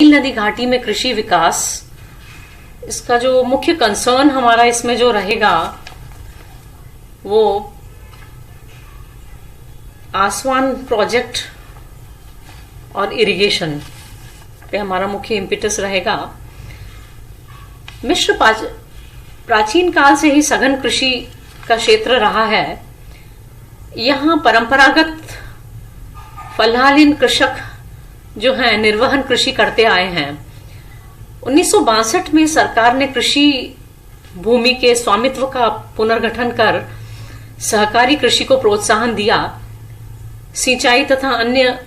नील नदी घाटी में कृषि विकास, इसका जो मुख्य कंसर्न हमारा इसमें जो रहेगा वो आसवान प्रोजेक्ट और इरिगेशन पे हमारा मुख्य इम्पिटस रहेगा। मिश्र प्राचीन काल से ही सघन कृषि का क्षेत्र रहा है। यहाँ परंपरागत फलहालीन कृषक जो हैं निर्वहन कृषि करते आए हैं। 1962 में सरकार ने कृषि भूमि के स्वामित्व का पुनर्गठन कर सहकारी कृषि को प्रोत्साहन दिया। सिंचाई तथा अन्य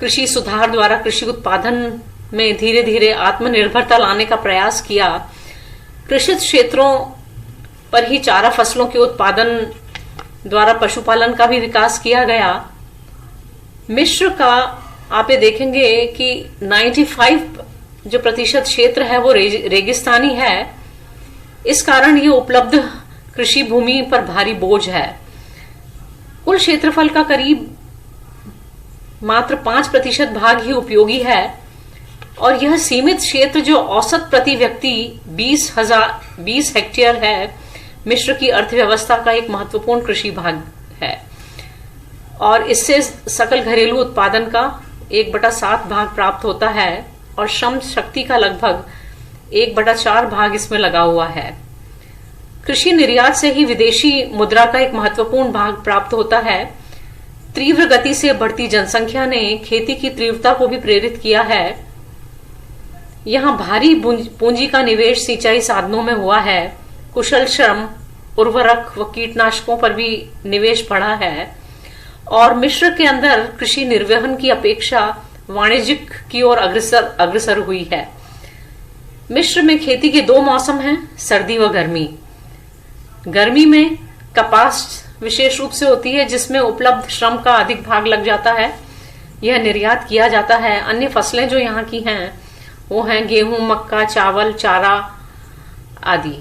कृषि सुधार द्वारा कृषि उत्पादन में धीरे धीरे आत्मनिर्भरता लाने का प्रयास किया। कृषि क्षेत्रों पर ही चारा फसलों के उत्पादन द्वारा पशुपालन का भी विकास किया गया। मिश्र का आप ये देखेंगे कि 95% क्षेत्र है वो रेगिस्तानी है। इस कारण ये उपलब्ध कृषि भूमि पर भारी बोझ है। कुल क्षेत्रफल का करीब मात्र 5% भाग ही उपयोगी है और यह सीमित क्षेत्र जो औसत प्रति व्यक्ति 20 हेक्टेयर है मिश्र की अर्थव्यवस्था का एक महत्वपूर्ण कृषि भाग है और इससे सकल घरेलू उत्पादन का 1/7 भाग प्राप्त होता है और श्रम शक्ति का लगभग 1/4 भाग इसमें लगा हुआ है। कृषि निर्यात से ही विदेशी मुद्रा का एक महत्वपूर्ण भाग प्राप्त होता है। तीव्र गति से बढ़ती जनसंख्या ने खेती की तीव्रता को भी प्रेरित किया है। यहाँ भारी पूंजी का निवेश सिंचाई साधनों में हुआ है। कुशल श्रम, उर्वरक व कीटनाशकों पर भी निवेश बढ़ा है और मिश्र के अंदर कृषि निर्वहन की अपेक्षा वाणिज्यिक की ओर अग्रसर हुई है। मिश्र में खेती के 2 मौसम हैं, सर्दी व गर्मी। गर्मी में कपास विशेष रूप से होती है जिसमें उपलब्ध श्रम का अधिक भाग लग जाता है। यह निर्यात किया जाता है। अन्य फसलें जो यहाँ की हैं वो हैं गेहूं, मक्का, चावल, चारा आदि।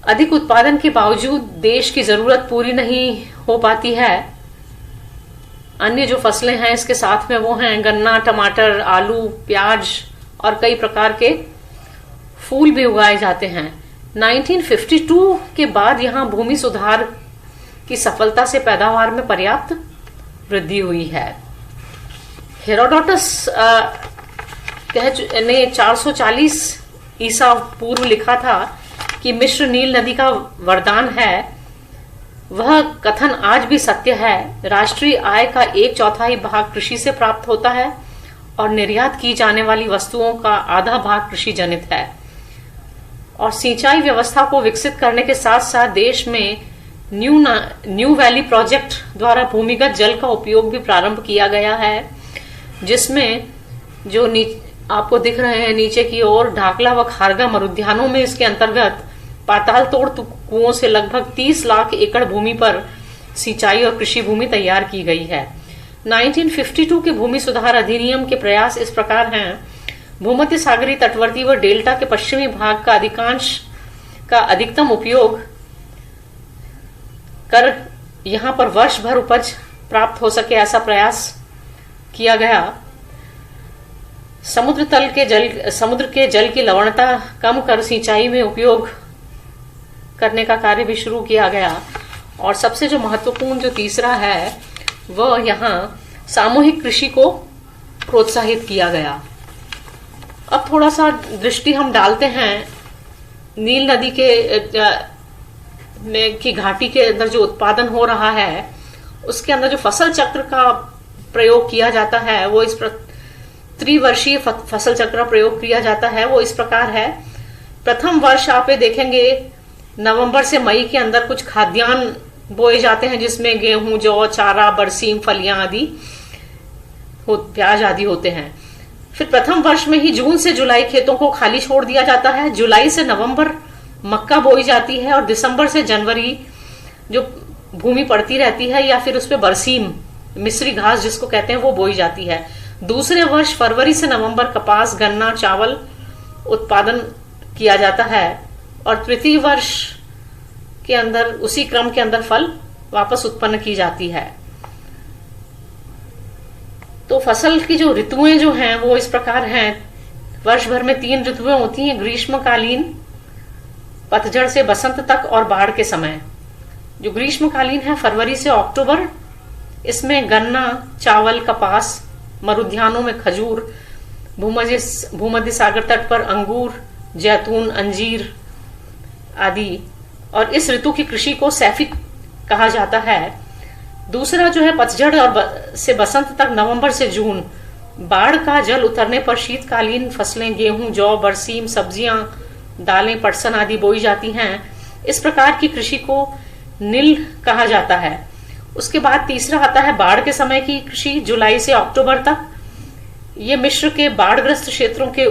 अधिक उत्पादन के बावजूद देश की जरूरत पूरी नहीं हो पाती है। अन्य जो फसलें हैं इसके साथ में वो हैं गन्ना, टमाटर, आलू, प्याज और कई प्रकार के फूल भी उगाए जाते हैं। 1952 के बाद यहाँ भूमि सुधार की सफलता से पैदावार में पर्याप्त वृद्धि हुई है। हेरोडोटस ने 440 ईसा पूर्व लिखा था कि मिश्र नील नदी का वरदान है। वह कथन आज भी सत्य है। राष्ट्रीय आय का 1/4 भाग कृषि से प्राप्त होता है और निर्यात की जाने वाली वस्तुओं का आधा भाग कृषि जनित है। और सिंचाई व्यवस्था को विकसित करने के साथ साथ देश में न्यू वैली प्रोजेक्ट द्वारा भूमिगत जल का उपयोग भी प्रारंभ किया गया है, जिसमें जो आपको दिख रहे हैं नीचे की ओर ढाकला व खारगा मरुद्यानों में इसके अंतर्गत पाताल तोड़ कुओं से लगभग 30 लाख एकड़ भूमि पर सिंचाई और कृषि भूमि तैयार की गई है। 1952 के भूमि सुधार अधिनियम के प्रयास इस प्रकार हैं। भूमध्य सागरीय तटवर्ती व डेल्टा के पश्चिमी भाग का अधिकतम उपयोग कर यहाँ पर वर्ष भर उपज प्राप्त हो सके ऐसा प्रयास किया गया। समुद्र के जल की लवणता कम कर सिंचाई में उपयोग करने का कार्य भी शुरू किया गया। और सबसे जो महत्वपूर्ण जो तीसरा है वह यहाँ सामूहिक कृषि को प्रोत्साहित किया गया। अब थोड़ा सा दृष्टि हम डालते हैं नील नदी की घाटी के अंदर जो उत्पादन हो रहा है उसके अंदर जो फसल चक्र का प्रयोग किया जाता है वो त्रिवर्षीय फसल चक्र प्रयोग किया जाता है वो इस प्रकार है। प्रथम वर्ष आप देखेंगे नवंबर से मई के अंदर कुछ खाद्यान्न बोए जाते हैं जिसमें गेहूं, जौ, चारा, बरसीम, फलियां आदि प्याज आदि होते हैं। फिर प्रथम वर्ष में ही जून से जुलाई खेतों को खाली छोड़ दिया जाता है। जुलाई से नवंबर मक्का बोई जाती है और दिसंबर से जनवरी जो भूमि पड़ती रहती है या फिर उस पर बरसीम, मिस्री घास जिसको कहते हैं, वो बोई जाती है। दूसरे वर्ष फरवरी से नवंबर कपास, गन्ना, चावल उत्पादन किया जाता है और तृतीय वर्ष के अंदर उसी क्रम के अंदर फल वापस उत्पन्न की जाती है। तो फसल की जो ऋतुएं जो हैं वो इस प्रकार हैं। वर्ष भर में 3 ऋतुएं होती हैं, ग्रीष्मकालीन, पतझड़ से बसंत तक और बाढ़ के समय। जो ग्रीष्मकालीन है फरवरी से अक्टूबर, इसमें गन्ना, चावल, कपास, मरुद्यानों में खजूर, भूमध्य सागर तट पर अंगूर, जैतून, अंजीर आदि, और इस ऋतु की कृषि को सैफिक कहा जाता है। दूसरा जो है पतझड़ और से बसंत तक, नवंबर से जून। बाढ़ का जल उतरने पर शीतकालीन फसलें गेहूं, जौ, बरसीम, सब्जियां, दालें, पटसन आदि बोई जाती हैं। इस प्रकार की कृषि को नील कहा जाता है। उसके बाद तीसरा आता है बाढ़ के समय की कृषि, जुलाई से अक्टूबर तक। ये मिस्र के बाढ़ग्रस्त क्षेत्रों के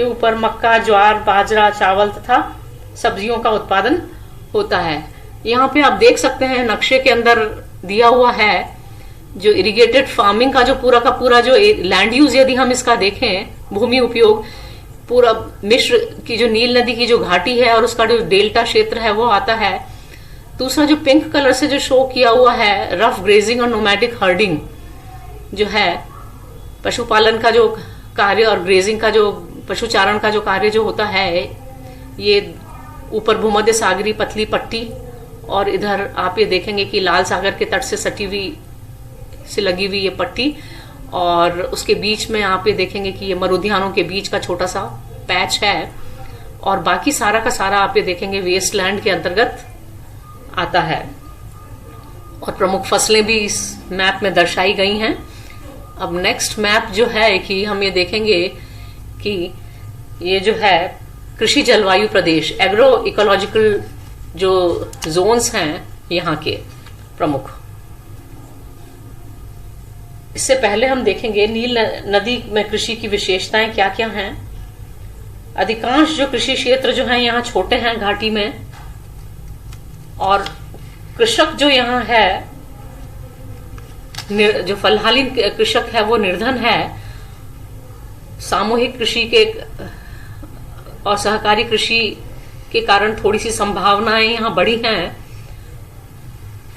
ऊपर मक्का, ज्वार, बाजरा, चावल तथा सब्जियों का उत्पादन होता है। यहाँ पे आप देख सकते हैं नक्शे के अंदर दिया हुआ है जो इरिगेटेड फार्मिंग का जो पूरा का पूरा जो लैंड यूज, यदि हम इसका देखें, भूमि उपयोग, पूरा मिस्र की जो नील नदी की जो घाटी है और उसका जो डेल्टा क्षेत्र है वो आता है। दूसरा जो पिंक कलर से जो शो किया हुआ है, रफ ग्रेजिंग और नोमैटिक हर्डिंग जो है, पशुपालन का जो कार्य और ग्रेजिंग का जो पशुचारण का जो कार्य जो होता है, ये ऊपर भूमध्य सागरी पतली पट्टी, और इधर आप ये देखेंगे कि लाल सागर के तट से सटी हुई से लगी हुई ये पट्टी, और उसके बीच में आप ये देखेंगे कि ये मरुद्यानों के बीच का छोटा सा पैच है, और बाकी सारा का सारा आप ये देखेंगे वेस्टलैंड के अंतर्गत आता है। और प्रमुख फसलें भी इस मैप में दर्शाई गई हैं। अब नेक्स्ट मैप जो है कि हम ये देखेंगे कि ये जो है कृषि जलवायु प्रदेश, एग्रो इकोलॉजिकल जो जोन्स हैं यहाँ के प्रमुख। इससे पहले हम देखेंगे नील नदी में कृषि की विशेषताएं क्या क्या हैं। अधिकांश जो कृषि क्षेत्र जो हैं यहाँ छोटे हैं घाटी में, और कृषक जो यहाँ है, जो फलहाली कृषक है वो निर्धन है। सामूहिक कृषि के और सहकारी कृषि के कारण थोड़ी सी संभावनाएं यहाँ बढ़ी हैं।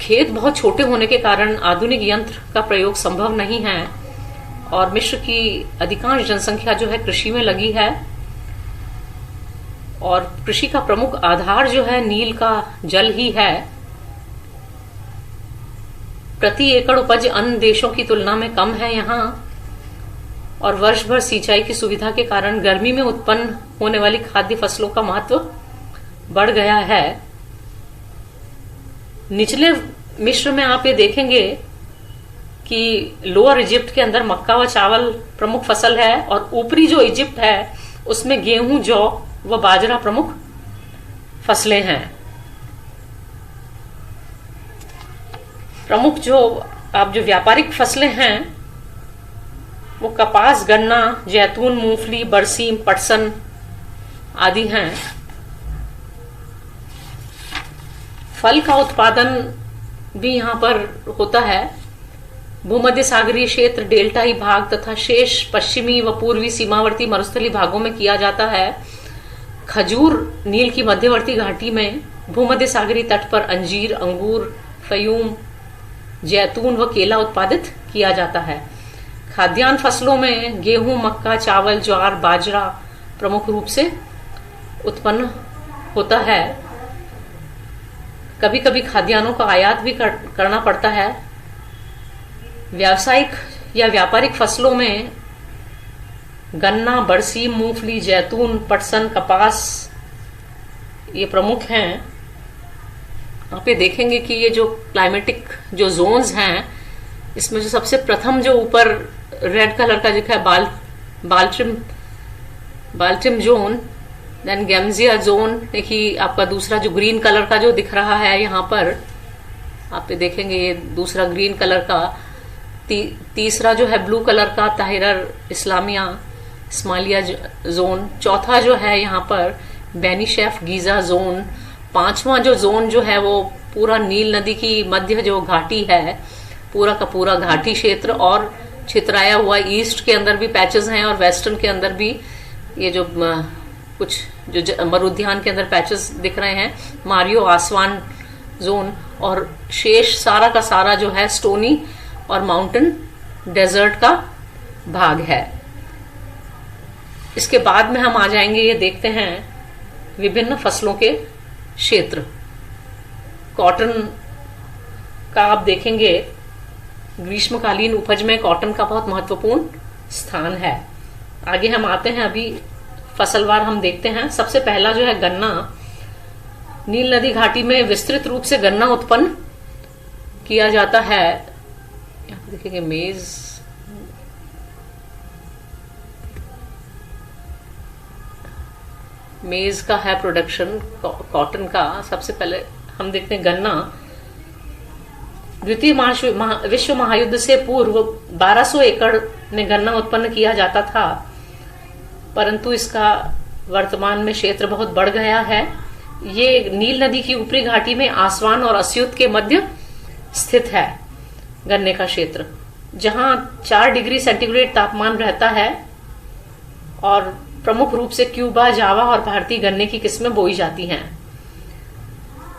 खेत बहुत छोटे होने के कारण आधुनिक यंत्र का प्रयोग संभव नहीं है, और मिस्र की अधिकांश जनसंख्या जो है कृषि में लगी है। और कृषि का प्रमुख आधार जो है नील का जल ही है। प्रति एकड़ उपज अन्य देशों की तुलना में कम है यहाँ, और वर्ष भर सिंचाई की सुविधा के कारण गर्मी में उत्पन्न होने वाली खाद्य फसलों का महत्व बढ़ गया है। निचले मिस्र में आप ये देखेंगे कि लोअर इजिप्ट के अंदर मक्का व चावल प्रमुख फसल है, और ऊपरी जो इजिप्ट है उसमें गेहूं, जौ व बाजरा प्रमुख फसलें हैं। प्रमुख जो आप जो व्यापारिक फसलें हैं वो कपास, गन्ना, जैतून, मूंगफली, बरसीम, पटसन आदि हैं। फल का उत्पादन भी यहाँ पर होता है। भूमध्य सागरीय क्षेत्र, डेल्टाई भाग तथा शेष पश्चिमी व पूर्वी सीमावर्ती मरुस्थली भागों में किया जाता है। खजूर नील की मध्यवर्ती घाटी में, भूमध्य सागरीय तट पर अंजीर, अंगूर, फयूम, जैतून व केला उत्पादित किया जाता है। खाद्यान्न फसलों में गेहूं, मक्का, चावल, ज्वार, बाजरा प्रमुख रूप से उत्पन्न होता है। कभी कभी खाद्यान्नों का आयात भी करना पड़ता है। व्यावसायिक या व्यापारिक फसलों में गन्ना, बरसीम, मूंगफली, जैतून, पटसन, कपास ये प्रमुख हैं। आप ये देखेंगे कि ये जो क्लाइमेटिक जो जोन्स हैं, इसमें जो सबसे प्रथम जो ऊपर रेड कलर का दिखा है बाल्ट्रिम जोन, देन गैम्जिया जोन, देखिए आपका दूसरा जो ग्रीन कलर का जो दिख रहा है यहाँ पर आप ये देखेंगे, ये दूसरा ग्रीन कलर का, तीसरा जो है ब्लू कलर का ताहिरर इस्माइलिया जोन, चौथा जो है यहाँ पर बेनीशेफ गीजा जोन, पांचवा जो जोन जो है वो पूरा नील नदी की मध्य जो घाटी है, पूरा का पूरा घाटी क्षेत्र, और छितराया हुआ ईस्ट के अंदर भी पैचेस हैं, और वेस्टर्न के अंदर भी ये जो कुछ जो मरुद्यान के अंदर पैचेस दिख रहे हैं, मारियो आसवान जोन, और शेष सारा का सारा जो है स्टोनी और माउंटेन डेजर्ट का भाग है। इसके बाद में हम आ जाएंगे, ये देखते हैं विभिन्न फसलों के क्षेत्र। कॉटन का आप देखेंगे ग्रीष्मकालीन उपज में कॉटन का बहुत महत्वपूर्ण स्थान है। आगे हम आते हैं, अभी फसलवार हम देखते हैं। सबसे पहला जो है गन्ना। नील नदी घाटी में विस्तृत रूप से गन्ना उत्पन्न किया जाता है। यहाँ पे देखेंगे मेज का है प्रोडक्शन कॉटन का। सबसे पहले हम देखते हैं गन्ना। द्वितीय विश्व महायुद्ध से पूर्व 1200 एकड़ में गन्ना उत्पन्न किया जाता था, परंतु इसका वर्तमान में क्षेत्र बहुत बढ़ गया है। ये नील नदी की ऊपरी घाटी में आसवान और अस्यूत के मध्य स्थित है गन्ने का क्षेत्र, जहां 4 डिग्री सेंटीग्रेड तापमान रहता है और प्रमुख रूप से क्यूबा, जावा और भारतीय गन्ने की किस्में बोई जाती हैं।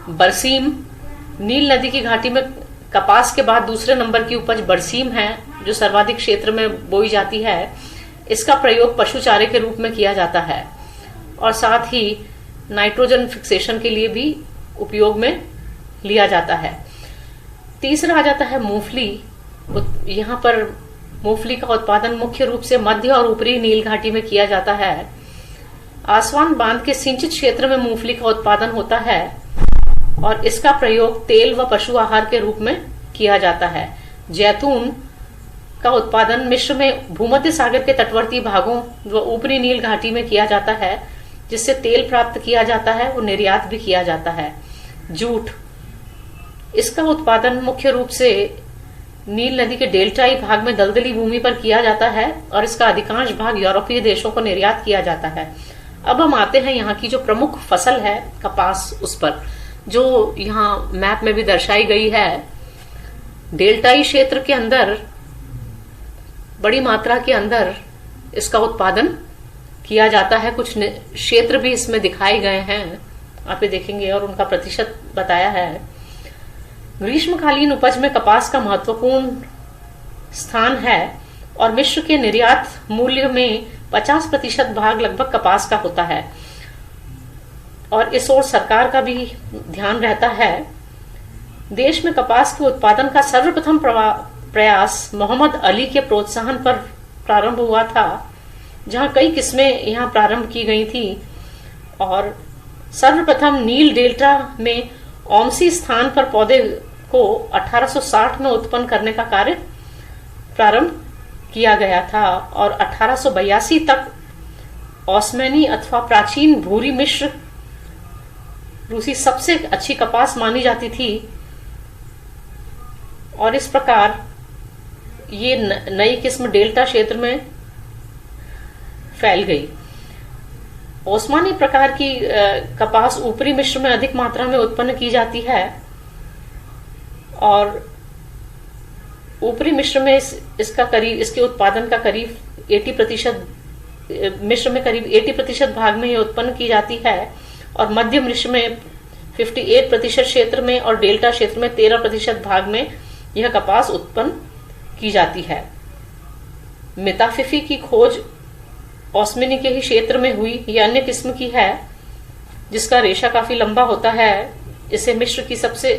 बरसीम। नील नदी की घाटी में कपास के बाद दूसरे नंबर की उपज बरसीम है, जो सर्वाधिक क्षेत्र में बोई जाती है। इसका प्रयोग पशु चारे के रूप में किया जाता है और साथ ही नाइट्रोजन फिक्सेशन के लिए भी उपयोग में लिया जाता है। तीसरा आ जाता है मूंगफली। यहाँ पर मूंगफली का उत्पादन मुख्य रूप से मध्य और ऊपरी नील घाटी में किया जाता है। आसवान बांध के सिंचित क्षेत्र में मूंगफली का उत्पादन होता है और इसका प्रयोग तेल व पशु आहार के रूप में किया जाता है। जैतून का उत्पादन मिस्र में भूमध्य सागर के तटवर्ती भागों व ऊपरी नील घाटी में किया जाता है, जिससे तेल प्राप्त किया जाता है और निर्यात भी किया जाता है। जूट। इसका उत्पादन मुख्य रूप से नील नदी के डेल्टाई भाग में दलदली भूमि पर किया जाता है और इसका अधिकांश भाग यूरोपीय देशों को निर्यात किया जाता है। अब हम आते हैं यहाँ की जो प्रमुख फसल है कपास, उस पर, जो यहाँ मैप में भी दर्शाई गई है। डेल्टाई क्षेत्र के अंदर बड़ी मात्रा के अंदर इसका उत्पादन किया जाता है। कुछ क्षेत्र भी इसमें दिखाए गए हैं, आप ये देखेंगे, और उनका प्रतिशत बताया है। ग्रीष्मकालीन उपज में कपास का महत्वपूर्ण स्थान है और विश्व के निर्यात मूल्य में 50% भाग लगभग कपास का होता है और इस ओर सरकार का भी ध्यान रहता है। देश में कपास के उत्पादन का सर्वप्रथम प्रयास मोहम्मद अली के प्रोत्साहन पर प्रारंभ हुआ था, जहां कई किस्में यहां प्रारंभ की गई थी और सर्वप्रथम नील डेल्टा में ओमसी स्थान पर पौधे को 1860 में उत्पन्न करने का कार्य प्रारंभ किया गया था और 1882 तक ओस्मानी अथवा प्राचीन भूरी मिश्र रूसी सबसे अच्छी कपास मानी जाती थी और इस प्रकार ये नई किस्म डेल्टा क्षेत्र में फैल गई। ओस्मानी प्रकार की कपास ऊपरी मिश्र में अधिक मात्रा में उत्पन्न की जाती है और ऊपरी मिश्र में इसके उत्पादन का करीब 80% मिश्र में करीब 80% भाग में ये उत्पन्न की जाती है और मध्य मिश्र में 58% क्षेत्र में और डेल्टा क्षेत्र में 13% भाग में यह कपास उत्पन्न की जाती है। मिताफिफी की खोज ओस्मानी के ही क्षेत्र में हुई। यह अन्य किस्म की है जिसका रेशा काफी लंबा होता है। इसे मिश्र की सबसे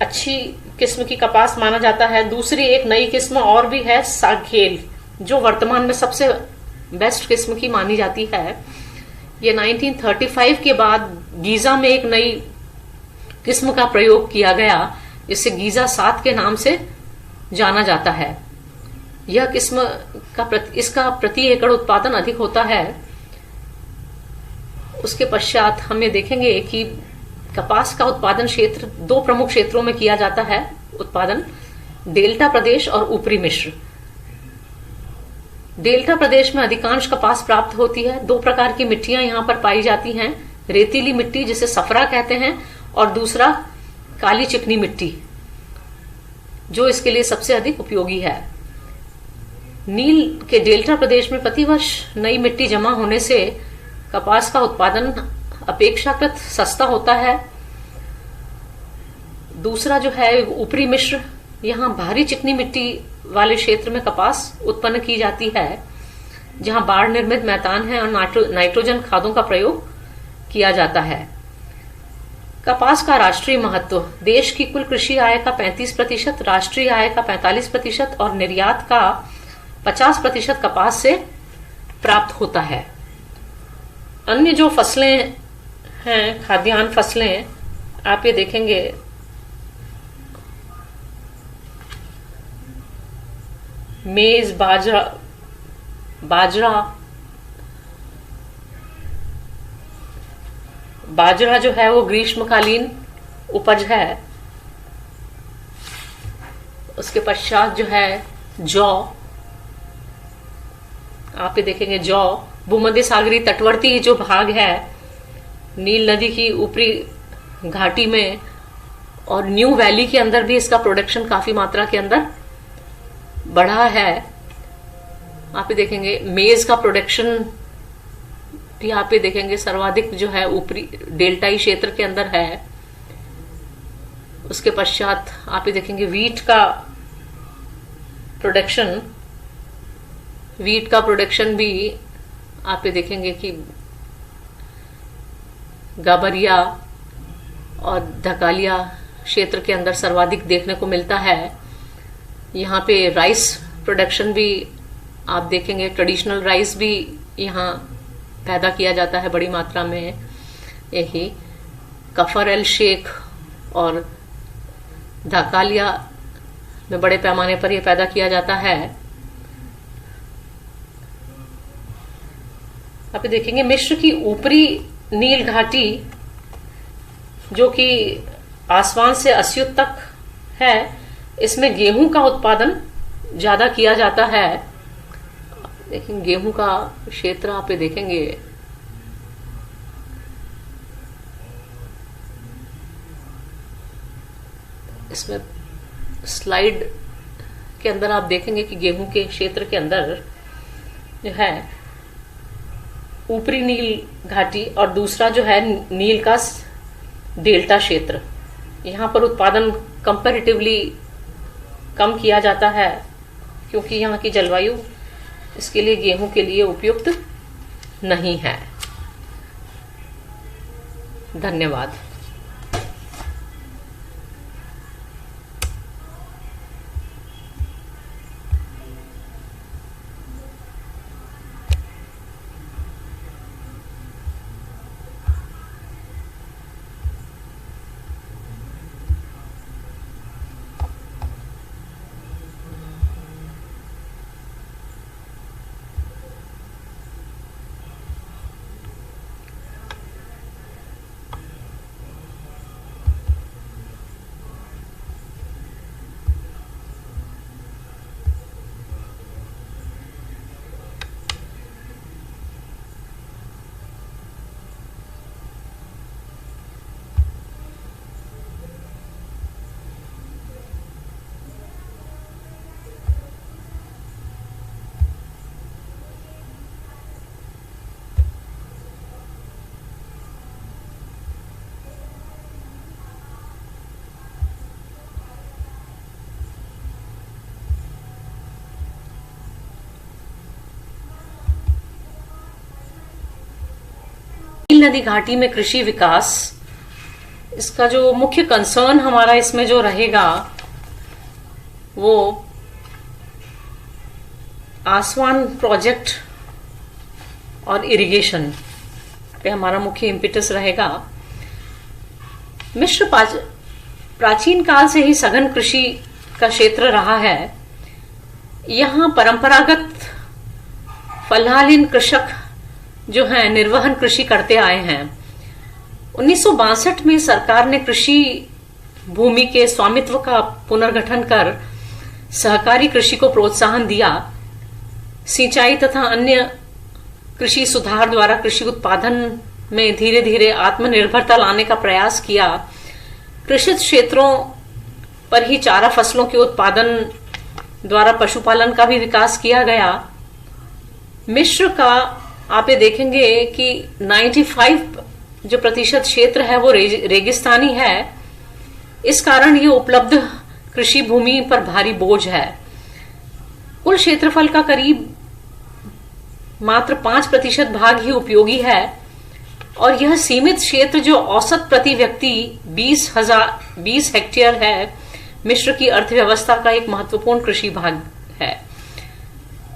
अच्छी किस्म की कपास माना जाता है। दूसरी एक नई किस्म और भी है, सागेल, जो वर्तमान में सबसे बेस्ट किस्म की मानी जाती है। ये 1935 के बाद गीजा में एक नई किस्म का प्रयोग किया गया, इसे गीजा 7 के नाम से जाना जाता है। यह किस्म इसका प्रति एकड़ उत्पादन अधिक होता है। उसके पश्चात हम ये देखेंगे कि कपास का उत्पादन क्षेत्र 2 प्रमुख क्षेत्रों में किया जाता है उत्पादन, डेल्टा प्रदेश और ऊपरी मिश्र। डेल्टा प्रदेश में अधिकांश कपास प्राप्त होती है। 2 प्रकार की मिट्टियां यहाँ पर पाई जाती हैं, रेतीली मिट्टी जिसे सफरा कहते हैं और दूसरा काली चिकनी मिट्टी, जो इसके लिए सबसे अधिक उपयोगी है। नील के डेल्टा प्रदेश में प्रतिवर्ष नई मिट्टी जमा होने से कपास का उत्पादन अपेक्षाकृत सस्ता होता है। दूसरा जो है ऊपरी मिश्र यहाँ भारी चिकनी मिट्टी वाले क्षेत्र में कपास उत्पन्न की जाती है, जहां बाढ़ निर्मित मैदान है और नाइट्रोजन खादों का प्रयोग किया जाता है। कपास का राष्ट्रीय महत्व। देश की कुल कृषि आय का 35%, राष्ट्रीय आय का 45% और निर्यात का 50% कपास से प्राप्त होता है। अन्य जो फसलें हैं, खाद्यान्न फसलें, आप ये देखेंगे मेज, बाजरा जो है वो ग्रीष्मकालीन उपज है। उसके पश्चात जो है जौ, आप ये देखेंगे जौ। भूमध्य सागरीय तटवर्ती जो भाग है नील नदी की ऊपरी घाटी में और न्यू वैली के अंदर भी इसका प्रोडक्शन काफी मात्रा के अंदर बढ़ा है। आप ये देखेंगे मेज का प्रोडक्शन भी आप ये देखेंगे सर्वाधिक जो है ऊपरी डेल्टाई क्षेत्र के अंदर है। उसके पश्चात आप ये देखेंगे वीट का प्रोडक्शन भी आप ये देखेंगे कि गाबरिया और धकालिया क्षेत्र के अंदर सर्वाधिक देखने को मिलता है। यहाँ पे राइस प्रोडक्शन भी आप देखेंगे, ट्रेडिशनल राइस भी यहाँ पैदा किया जाता है बड़ी मात्रा में। यही कफर एल शेख और धकालिया में बड़े पैमाने पर यह पैदा किया जाता है। आप देखेंगे मिस्र की ऊपरी नील घाटी जो कि आसवान से अस्यूत तक है, इसमें गेहूं का उत्पादन ज्यादा किया जाता है। लेकिन गेहूं का क्षेत्र आप देखेंगे इसमें स्लाइड के अंदर आप देखेंगे कि गेहूं के क्षेत्र के अंदर जो है ऊपरी नील घाटी और दूसरा जो है नील का डेल्टा क्षेत्र, यहाँ पर उत्पादन कंपैरेटिवली कम किया जाता है क्योंकि यहाँ की जलवायु इसके लिए गेहूं के लिए उपयुक्त नहीं है। धन्यवाद। नील नदी घाटी में कृषि विकास, इसका जो मुख्य कंसर्न हमारा इसमें जो रहेगा वो आसवान प्रोजेक्ट और इरिगेशन पे हमारा मुख्य इम्पिटस रहेगा। मिस्र प्राचीन काल से ही सघन कृषि का क्षेत्र रहा है। यहाँ परंपरागत फलहालीन कृषक जो है निर्वहन कृषि करते आए हैं। 1962 में सरकार ने कृषि भूमि के स्वामित्व का पुनर्गठन कर सहकारी कृषि को प्रोत्साहन दिया। सिंचाई तथा अन्य कृषि सुधार द्वारा कृषि उत्पादन में धीरे धीरे आत्मनिर्भरता लाने का प्रयास किया। कृषि क्षेत्रों पर ही चारा फसलों के उत्पादन द्वारा पशुपालन का भी विकास किया गया। मिस्र का आप ये देखेंगे कि 95% क्षेत्र है वो रेगिस्तानी है। इस कारण ये उपलब्ध कृषि भूमि पर भारी बोझ है। कुल क्षेत्रफल का करीब मात्र 5% भाग ही उपयोगी है और यह सीमित क्षेत्र जो औसत प्रति व्यक्ति 20 हेक्टेयर है, मिस्र की अर्थव्यवस्था का एक महत्वपूर्ण कृषि भाग है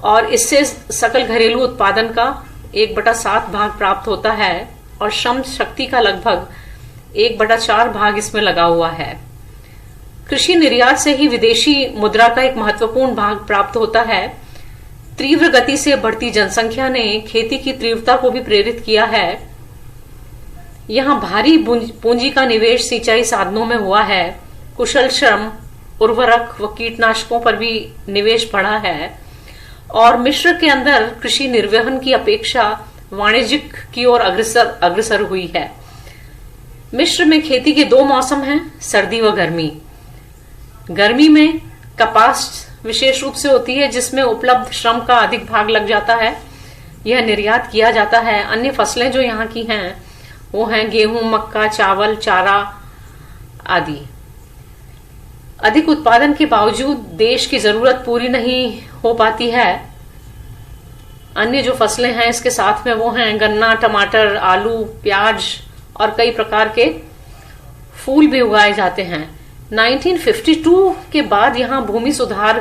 और इससे सकल घरेलू उत्पादन का 1/7 भाग प्राप्त होता है और श्रम शक्ति का लगभग 1/4 भाग इसमें लगा हुआ है। कृषि निर्यात से ही विदेशी मुद्रा का एक महत्वपूर्ण भाग प्राप्त होता है। तीव्र गति से बढ़ती जनसंख्या ने खेती की तीव्रता को भी प्रेरित किया है। यहाँ भारी पूंजी का निवेश सिंचाई साधनों में हुआ है। कुशल श्रम, उर्वरक व कीटनाशकों पर भी निवेश बढ़ा है और मिस्र के अंदर कृषि निर्वहन की अपेक्षा वाणिज्यिक की ओर अग्रसर हुई है। मिस्र में खेती के 2 मौसम हैं, सर्दी व गर्मी। गर्मी में कपास विशेष रूप से होती है जिसमें उपलब्ध श्रम का अधिक भाग लग जाता है, यह निर्यात किया जाता है। अन्य फसलें जो यहाँ की हैं वो हैं गेहूं, मक्का, चावल, चारा आदि। अधिक उत्पादन के बावजूद देश की जरूरत पूरी नहीं हो पाती है। अन्य जो फसलें हैं इसके साथ में वो हैं गन्ना, टमाटर, आलू, प्याज और कई प्रकार के फूल भी उगाए जाते हैं। 1952 के बाद यहाँ भूमि सुधार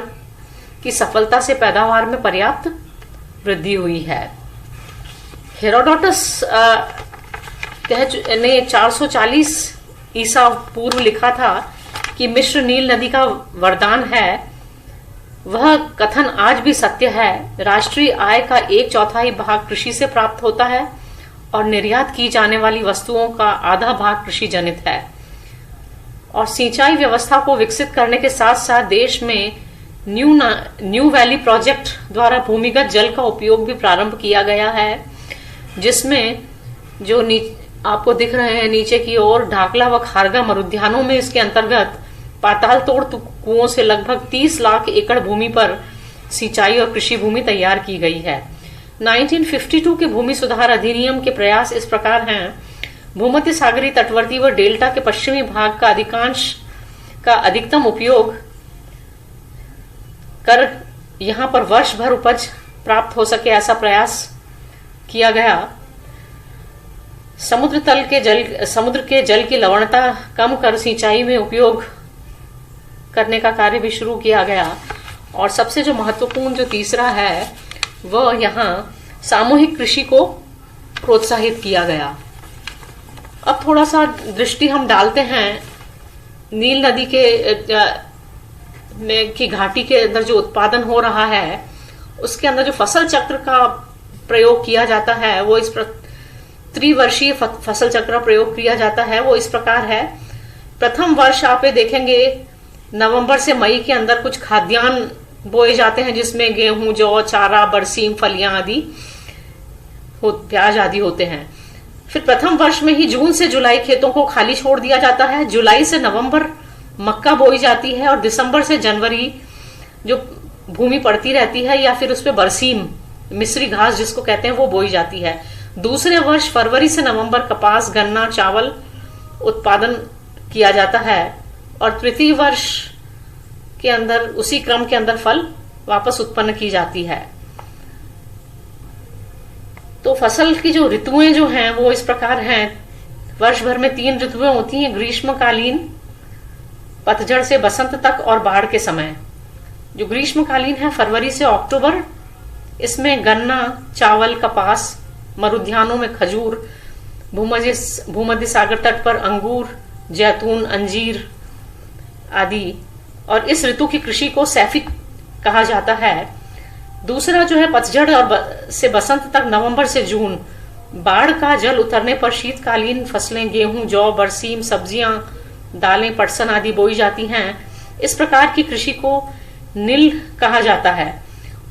की सफलता से पैदावार में पर्याप्त वृद्धि हुई है। हेरोडोटस ने 440 ईसा पूर्व लिखा था कि मिस्र नील नदी का वरदान है। वह कथन आज भी सत्य है। राष्ट्रीय आय का 1/4 भाग कृषि से प्राप्त होता है और निर्यात की जाने वाली वस्तुओं का आधा भाग कृषि जनित है। और सिंचाई व्यवस्था को विकसित करने के साथ साथ देश में न्यू वैली प्रोजेक्ट द्वारा भूमिगत जल का उपयोग भी प्रारंभ किया गया है, जिसमें जो आपको दिख रहे हैं नीचे की ओर ढाकला व खारगा मरुद्यानों में इसके अंतर्गत पाताल तोड़ कुओं से लगभग 30 लाख एकड़ भूमि पर सिंचाई और कृषि भूमि तैयार की गई है। 1952 के भूमि सुधार अधिनियम के प्रयास इस प्रकार हैं। भूमध्य सागरीय तटवर्ती व डेल्टा के पश्चिमी भाग का अधिकतम उपयोग कर यहाँ पर वर्ष भर उपज प्राप्त हो सके ऐसा प्रयास किया गया। समुद्र के जल की लवणता कम कर सिंचाई में उपयोग करने का कार्य भी शुरू किया गया। और सबसे जो महत्वपूर्ण जो तीसरा है वह यहाँ सामूहिक कृषि को प्रोत्साहित किया गया। अब थोड़ा सा दृष्टि हम डालते हैं नील नदी की घाटी के अंदर जो उत्पादन हो रहा है उसके अंदर जो फसल चक्र का प्रयोग किया जाता है वो त्रिवर्षीय फसल चक्र प्रयोग किया जाता है वो इस प्रकार है। प्रथम वर्ष आप देखेंगे नवंबर से मई के अंदर कुछ खाद्यान्न बोए जाते हैं जिसमें गेहूं, जौ, चारा, बरसीम, फलियां आदि प्याज आदि होते हैं। फिर प्रथम वर्ष में ही जून से जुलाई खेतों को खाली छोड़ दिया जाता है। जुलाई से नवंबर मक्का बोई जाती है और दिसंबर से जनवरी जो भूमि पड़ती रहती है या फिर उस पर बरसीम, मिस्री घास जिसको कहते हैं, वो बोई जाती है। दूसरे वर्ष फरवरी से नवंबर कपास, गन्ना, चावल उत्पादन किया जाता है और तृतीय वर्ष के अंदर उसी क्रम के अंदर फल वापस उत्पन्न की जाती है। तो फसल की जो ऋतुएं जो हैं वो इस प्रकार हैं। वर्ष भर में 3 ऋतुएं होती हैं, ग्रीष्मकालीन, पतझड़ से बसंत तक और बाढ़ के समय। जो ग्रीष्मकालीन है फरवरी से अक्टूबर, इसमें गन्ना, चावल, कपास, मरुद्यानों में खजूर, भूमध्य सागर तट पर अंगूर, जैतून, अंजीर आदि। और इस ऋतु की कृषि को सैफिक कहा जाता है। दूसरा जो है पतझड़ और से बसंत तक, नवंबर से जून। बाढ़ का जल उतरने पर शीतकालीन फसलें गेहूं, जौ, बरसीम, सब्जियां, दालें, पटसन आदि बोई जाती हैं। इस प्रकार की कृषि को नील कहा जाता है।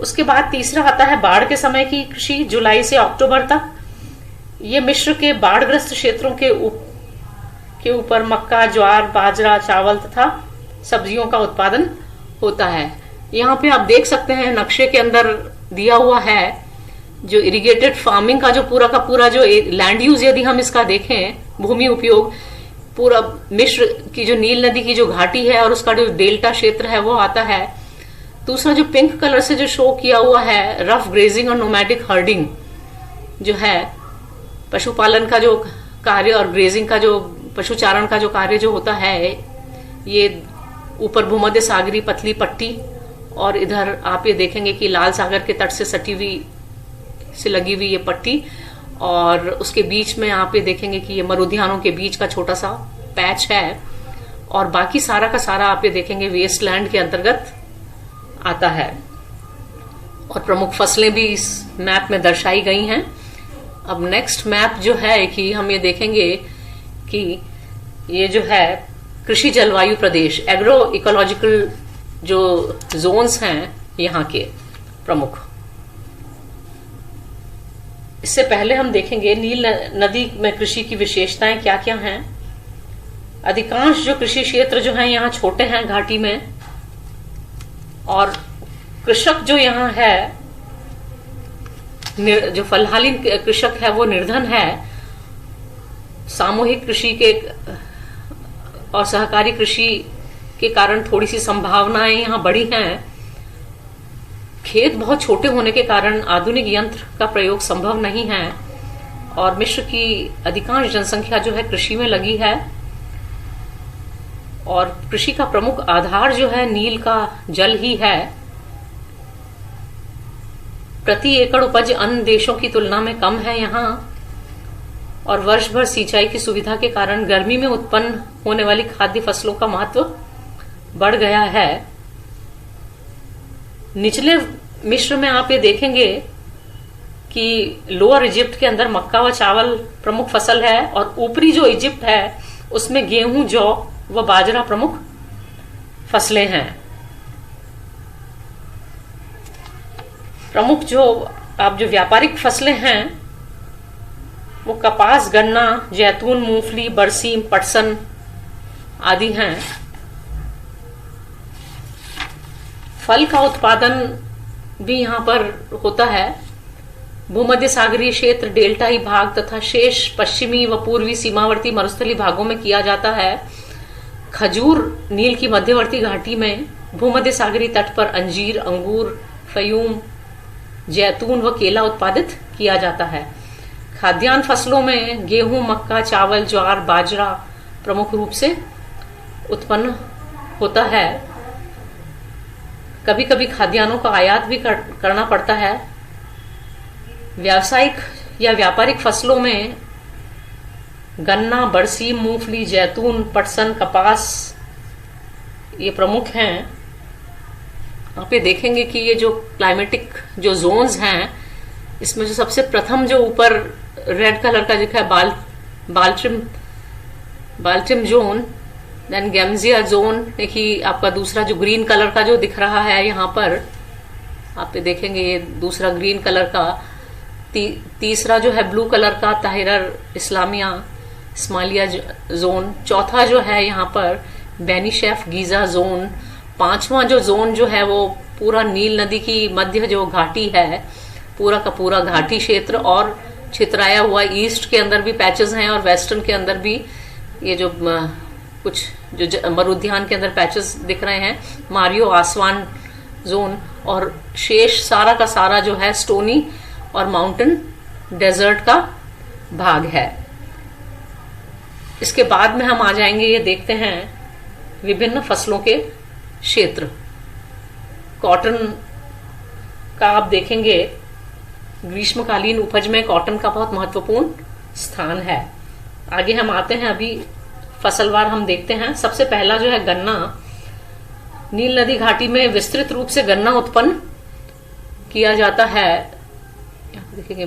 उसके बाद तीसरा आता है बाढ़ के समय की कृषि, जुलाई से अक्टूबर तक। ये मिस्र के बाढ़ग्रस्त क्षेत्रों के ऊपर मक्का, ज्वार, बाजरा, चावल तथा सब्जियों का उत्पादन होता है। यहाँ पे आप देख सकते हैं नक्शे के अंदर दिया हुआ है जो इरिगेटेड फार्मिंग का जो पूरा जो लैंड यूज, यदि हम इसका देखें भूमि उपयोग, पूरा मिस्र की जो नील नदी की जो घाटी है और उसका जो डेल्टा क्षेत्र है वो आता है। दूसरा जो पिंक कलर से जो शो किया हुआ है रफ ग्रेजिंग और नोमैडिक हर्डिंग जो है, पशुपालन का जो कार्य और ग्रेजिंग का जो पशुचारण का जो कार्य जो होता है, ये ऊपर भूमध्य सागरी पतली पट्टी और इधर आप ये देखेंगे कि लाल सागर के तट से सटी हुई से लगी हुई ये पट्टी, और उसके बीच में आप ये देखेंगे कि ये मरुद्यानों के बीच का छोटा सा पैच है, और बाकी सारा का सारा आप ये देखेंगे वेस्टलैंड के अंतर्गत आता है। और प्रमुख फसलें भी इस मैप में दर्शाई गई हैं। अब नेक्स्ट मैप जो है कि हम ये देखेंगे कि ये जो है कृषि जलवायु प्रदेश, एग्रो इकोलॉजिकल जो जोन्स हैं यहाँ के प्रमुख। इससे पहले हम देखेंगे नील नदी में कृषि की विशेषताएं क्या क्या हैं। अधिकांश जो कृषि क्षेत्र जो हैं यहाँ छोटे हैं घाटी में, और कृषक जो यहाँ है, जो फलहाली कृषक है वो निर्धन है। सामूहिक कृषि के और सहकारी कृषि के कारण थोड़ी सी संभावनाएं यहाँ बढ़ी हैं। खेत बहुत छोटे होने के कारण आधुनिक यंत्र का प्रयोग संभव नहीं है, और मिस्र की अधिकांश जनसंख्या जो है कृषि में लगी है। और कृषि का प्रमुख आधार जो है नील का जल ही है। प्रति एकड़ उपज अन्य देशों की तुलना में कम है यहाँ, और वर्ष भर सिंचाई की सुविधा के कारण गर्मी में उत्पन्न होने वाली खाद्य फसलों का महत्व बढ़ गया है। निचले मिस्र में आप ये देखेंगे कि लोअर इजिप्ट के अंदर मक्का व चावल प्रमुख फसल है, और ऊपरी जो इजिप्ट है उसमें गेहूं, जौ व बाजरा प्रमुख फसलें हैं। प्रमुख जो आप जो व्यापारिक फसलें हैं वो कपास, गन्ना, जैतून, मूंगफली, बरसीम, पटसन आदि हैं। फल का उत्पादन भी यहाँ पर होता है। भूमध्य सागरीय क्षेत्र, डेल्टाई भाग तथा शेष पश्चिमी व पूर्वी सीमावर्ती मरुस्थली भागों में किया जाता है। खजूर नील की मध्यवर्ती घाटी में भूमध्य सागरीय तट पर अंजीर, अंगूर, फयूम, जैतून व केला उत्पादित किया जाता है। खाद्यान्न फसलों में गेहूं, मक्का, चावल, ज्वार, बाजरा प्रमुख रूप से उत्पन्न होता है। कभी कभी खाद्यान्नों का आयात भी करना पड़ता है। व्यावसायिक या व्यापारिक फसलों में गन्ना, बरसीम, मूंगफली, जैतून, पटसन, कपास ये प्रमुख हैं। आप ये देखेंगे कि ये जो क्लाइमेटिक जो जोन्स हैं, इसमें जो सबसे प्रथम जो ऊपर रेड कलर का दिखा है बाल्ट्रिम जोन, देन गैम्जिया जोन, देखिए आपका दूसरा जो ग्रीन कलर का जो दिख रहा है यहाँ पर आप ये देखेंगे, ये दूसरा ग्रीन कलर का। तीसरा जो है ब्लू कलर का ताहिरर इस्माइलिया जोन। चौथा जो है यहाँ पर बेनीशेफ गीजा जोन। पांचवा जो जोन जो है वो पूरा नील नदी की मध्य जो घाटी है, पूरा का पूरा घाटी क्षेत्र, और छितराया हुआ ईस्ट के अंदर भी पैचेस हैं, और वेस्टर्न के अंदर भी ये जो कुछ जो मरुद्यान के अंदर पैचेस दिख रहे हैं, मारियो आसवान जोन। और शेष सारा का सारा जो है स्टोनी और माउंटेन डेजर्ट का भाग है। इसके बाद में हम आ जाएंगे, ये देखते हैं विभिन्न फसलों के क्षेत्र। कॉटन का आप देखेंगे ग्रीष्मकालीन उपज में कॉटन का बहुत महत्वपूर्ण स्थान है। आगे हम आते हैं, अभी फसलवार हम देखते हैं। सबसे पहला जो है गन्ना। नील नदी घाटी में विस्तृत रूप से गन्ना उत्पन्न किया जाता है। यहाँ पे देखेंगे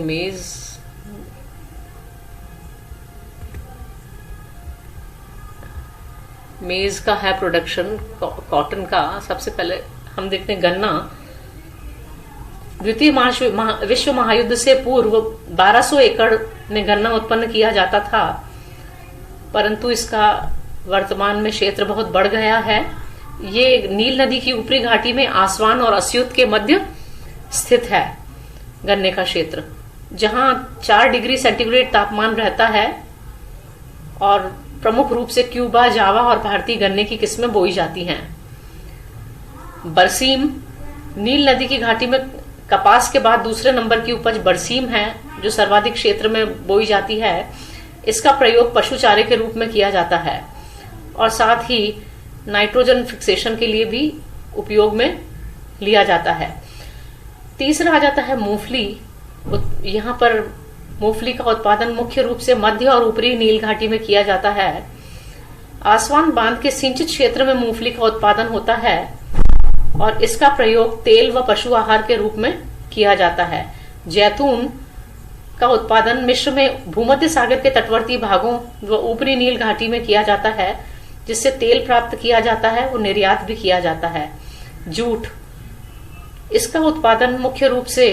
मेज का है प्रोडक्शन कॉटन का। सबसे पहले हम देखते हैं गन्ना। द्वितीय विश्व महायुद्ध से पूर्व 1200 एकड़ में गन्ना उत्पन्न किया जाता था, परंतु इसका वर्तमान में क्षेत्र बहुत बढ़ गया है। ये नील नदी की ऊपरी घाटी में आसवान और अस्यूत के मध्य स्थित है गन्ने का क्षेत्र, जहां 4 डिग्री सेंटीग्रेड तापमान रहता है और प्रमुख रूप से क्यूबा, जावा और भारतीय गन्ने की किस्में बोई जाती हैं। बरसीम, नील नदी की घाटी में कपास के बाद दूसरे नंबर की उपज बरसीम है, जो सर्वाधिक क्षेत्र में बोई जाती है। इसका प्रयोग पशु चारे के रूप में किया जाता है और साथ ही नाइट्रोजन फिक्सेशन के लिए भी उपयोग में लिया जाता है। तीसरा आ जाता है मूंगफली। यहाँ पर मूंगफली का उत्पादन मुख्य रूप से मध्य और ऊपरी नील घाटी में किया जाता है। आसवान बांध के सिंचित क्षेत्र में मूंगफली का उत्पादन होता है और इसका प्रयोग तेल व पशु आहार के रूप में किया जाता है। जैतून का उत्पादन मिस्र में भूमध्य सागर के तटवर्ती भागों व ऊपरी नील घाटी में किया जाता है, जिससे तेल प्राप्त किया जाता है और निर्यात भी किया जाता है। जूट, इसका उत्पादन मुख्य रूप से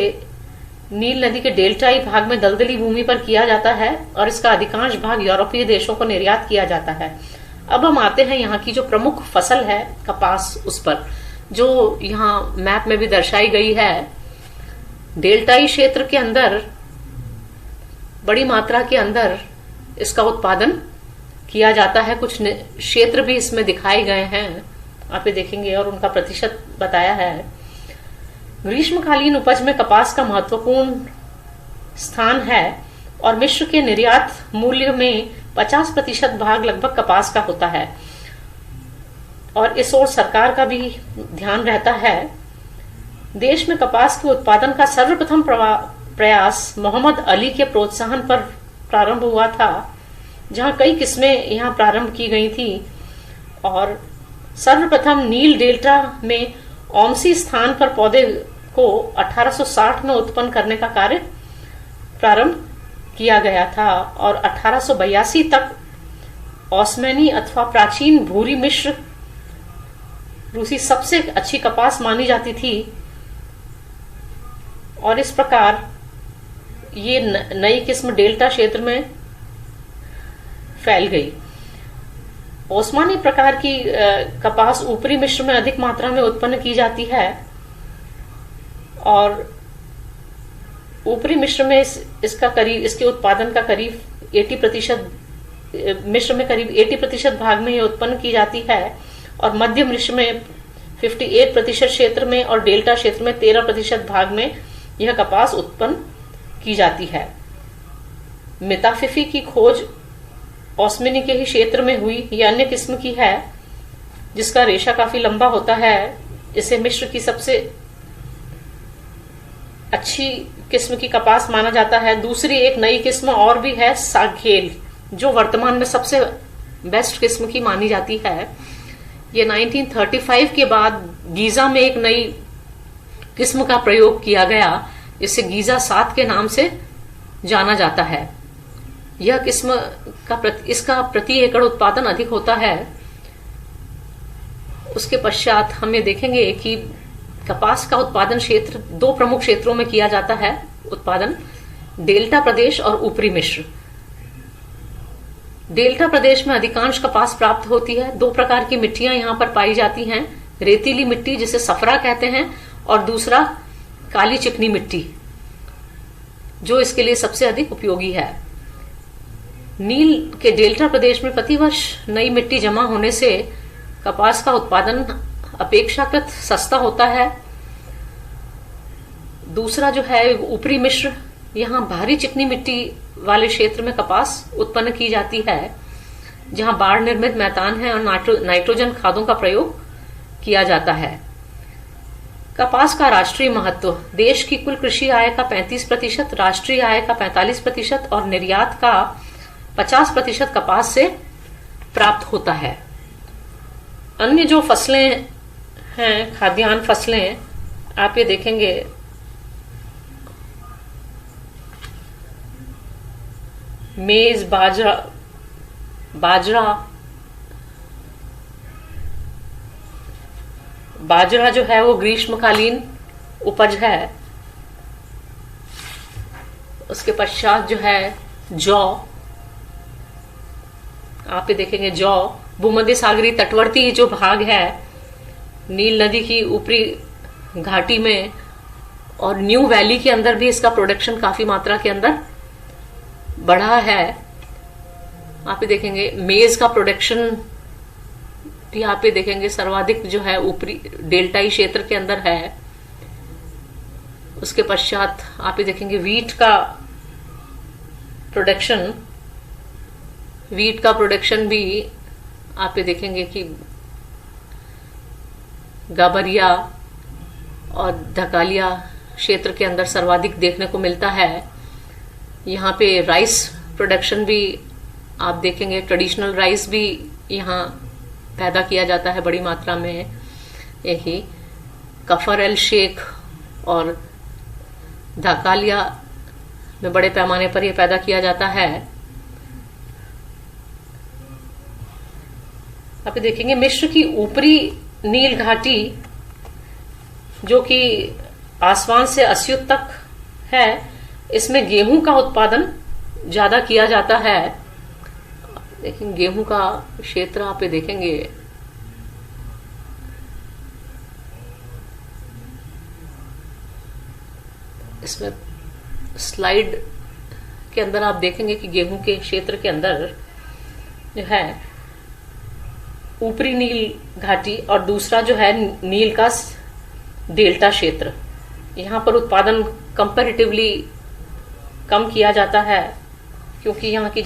नील नदी के डेल्टाई भाग में दलदली भूमि पर किया जाता है और इसका अधिकांश भाग यूरोपीय देशों को निर्यात किया जाता है। अब हम आते हैं यहाँ की जो प्रमुख फसल है कपास, उस पर, जो यहाँ मैप में भी दर्शाई गई है। डेल्टाई क्षेत्र के अंदर बड़ी मात्रा के अंदर इसका उत्पादन किया जाता है। कुछ क्षेत्र भी इसमें दिखाए गए हैं, आप ये देखेंगे, और उनका प्रतिशत बताया है। ग्रीष्मकालीन उपज में कपास का महत्वपूर्ण स्थान है और विश्व के निर्यात मूल्य में 50% भाग लगभग कपास का होता है और इस ओर सरकार का भी ध्यान रहता है। देश में कपास के उत्पादन का सर्वप्रथम प्रयास मोहम्मद अली के प्रोत्साहन पर प्रारंभ हुआ था, जहां कई किस्में यहां प्रारंभ की गई थी और सर्वप्रथम नील डेल्टा में ओमसी स्थान पर पौधे को 1860 में उत्पन्न करने का कार्य प्रारंभ किया गया था और 1882 तक ओस्मानी अथवा प्राचीन भूरी मिश्र रूसी सबसे अच्छी कपास मानी जाती थी और इस प्रकार ये नई किस्म डेल्टा क्षेत्र में फैल गई। ओस्मानी प्रकार की कपास ऊपरी मिश्र में अधिक मात्रा में उत्पन्न की जाती है और ऊपरी मिश्र में इसके उत्पादन का करीब 80%, मिश्र में करीब 80% भाग में ये उत्पन्न की जाती है और मध्य मिश्र में 58% क्षेत्र में और डेल्टा क्षेत्र में 13% भाग में यह कपास उत्पन्न की जाती है। मिताफिफी की खोज ओस्मानी के ही क्षेत्र में हुई। यह अन्य किस्म की है जिसका रेशा काफी लंबा होता है। इसे मिश्र की सबसे अच्छी किस्म की कपास माना जाता है। दूसरी एक नई किस्म और भी है, सागेल, जो वर्तमान में सबसे बेस्ट किस्म की मानी जाती है। ये 1935 के बाद गीजा में एक नई किस्म का प्रयोग किया गया, जिसे गीजा 7 के नाम से जाना जाता है। यह किस्म इसका प्रति एकड़ उत्पादन अधिक होता है। उसके पश्चात हम ये देखेंगे कि कपास का उत्पादन क्षेत्र 2 प्रमुख क्षेत्रों में किया जाता है उत्पादन, डेल्टा प्रदेश और ऊपरी मिश्र। डेल्टा प्रदेश में अधिकांश कपास प्राप्त होती है। 2 प्रकार की मिट्टियां यहाँ पर पाई जाती हैं, रेतीली मिट्टी जिसे सफरा कहते हैं और दूसरा काली चिकनी मिट्टी, जो इसके लिए सबसे अधिक उपयोगी है। नील के डेल्टा प्रदेश में प्रतिवर्ष नई मिट्टी जमा होने से कपास का उत्पादन अपेक्षाकृत सस्ता होता है। दूसरा जो है ऊपरी मिश्र, यहाँ भारी चिकनी मिट्टी वाले क्षेत्र में कपास उत्पन्न की जाती है, जहां बाढ़ निर्मित मैदान है और नाइट्रोजन खादों का प्रयोग किया जाता है। कपास का राष्ट्रीय महत्व, देश की कुल कृषि आय का 35%, राष्ट्रीय आय का 45% और निर्यात का 50% कपास से प्राप्त होता है। अन्य जो फसलें हैं, खाद्यान्न फसलें, आप ये देखेंगे मेज, बाजरा जो है वो ग्रीष्मकालीन उपज है। उसके पश्चात जो है जौ, आप ये देखेंगे जौ भूमध्य सागरीय तटवर्ती जो भाग है नील नदी की ऊपरी घाटी में और न्यू वैली के अंदर भी इसका प्रोडक्शन काफी मात्रा के अंदर बढ़ा है। आप पे देखेंगे मेज का प्रोडक्शन भी यहाँ पे देखेंगे सर्वाधिक जो है ऊपरी डेल्टाई क्षेत्र के अंदर है। उसके पश्चात आप ये देखेंगे वीट का प्रोडक्शन भी आप ये देखेंगे कि गाबरिया और धकालिया क्षेत्र के अंदर सर्वाधिक देखने को मिलता है। यहाँ पे राइस प्रोडक्शन भी आप देखेंगे, ट्रेडिशनल राइस भी यहाँ पैदा किया जाता है बड़ी मात्रा में। यही कफर एल शेख और धकालिया में बड़े पैमाने पर यह पैदा किया जाता है। आप देखेंगे मिस्र की ऊपरी नील घाटी जो कि आसवान से अस्यूत तक है, इसमें गेहूं का उत्पादन ज्यादा किया जाता है। लेकिन गेहूं का क्षेत्र आप देखेंगे इसमें स्लाइड के अंदर आप देखेंगे कि गेहूं के क्षेत्र के अंदर जो है ऊपरी नील घाटी और दूसरा जो है नील का डेल्टा क्षेत्र, यहाँ पर उत्पादन कंपैरेटिवली कम किया जाता है क्योंकि यहाँ की